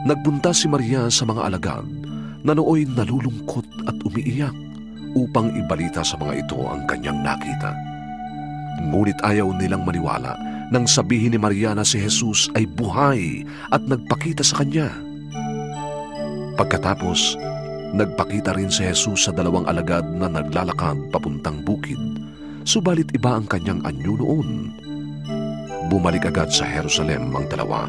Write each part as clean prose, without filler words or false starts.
Nagpunta si Maria sa mga alagad na nooy nalulungkot at umiiyak upang ibalita sa mga ito ang kanyang nakita. Ngunit ayaw nilang maniwala nang sabihin ni Maria na si Jesus ay buhay at nagpakita sa kanya. Pagkatapos, nagpakita rin si Jesus sa dalawang alagad na naglalakad papuntang bukid, subalit iba ang kanyang anyo noon. Bumalik agad sa Jerusalem ang dalawa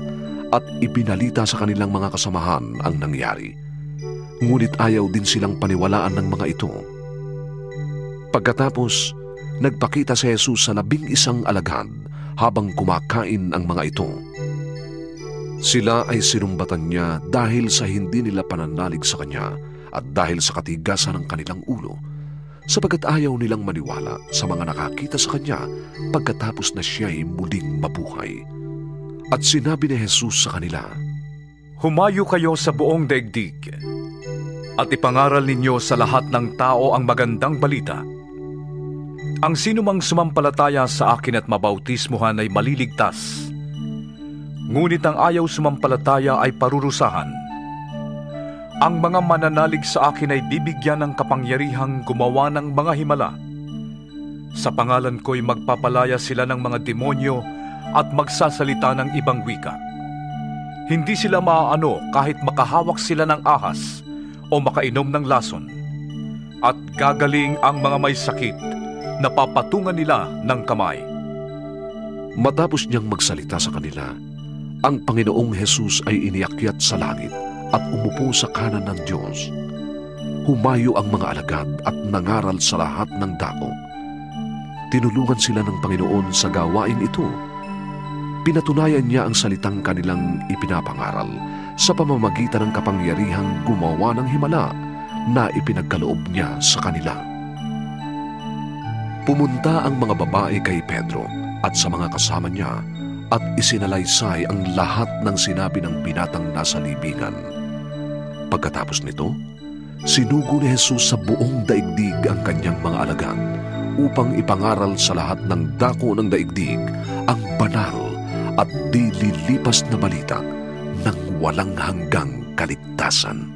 at ipinalita sa kanilang mga kasamahan ang nangyari. Ngunit ayaw din silang paniwalaan ng mga ito. Pagkatapos, nagpakita si Jesus sa 11 alagad habang kumakain ang mga ito. Sila ay sinumbatan niya dahil sa hindi nila pananalig sa kanya at dahil sa katigasan ng kanilang ulo, sapagkat ayaw nilang maniwala sa mga nakakita sa kanya pagkatapos na siya'y muling mabuhay. At sinabi ni Jesus sa kanila, "Humayo kayo sa buong daigdig at ipangaral ninyo sa lahat ng tao ang magandang balita. Ang sinumang sumampalataya sa akin at mabautismuhan ay maliligtas. Ngunit ang ayaw sumampalataya ay parurusahan. Ang mga mananalig sa akin ay bibigyan ng kapangyarihang gumawa ng mga himala. Sa pangalan ko'y magpapalaya sila ng mga demonyo at magsasalita ng ibang wika. Hindi sila maaano kahit makahawak sila ng ahas o makainom ng lason. At gagaling ang mga may sakit na papatungan nila ng kamay." Matapos niyang magsalita sa kanila, ang Panginoong Jesus ay iniakyat sa langit at umupo sa kanan ng Diyos. Humayo ang mga alagad at nangaral sa lahat ng dako. Tinulungan sila ng Panginoon sa gawain ito. Pinatunayan niya ang salitang kanilang ipinapangaral sa pamamagitan ng kapangyarihang gumawa ng himala na ipinagkaloob niya sa kanila. Pumunta ang mga babae kay Pedro at sa mga kasama niya at isinalaysay ang lahat ng sinabi ng binatang nasa libingan. Pagkatapos nito, sinugo ni Jesus sa buong daigdig ang kanyang mga alagad upang ipangaral sa lahat ng dako ng daigdig ang banal at di lilipas na balita ng walang hanggang kaligtasan.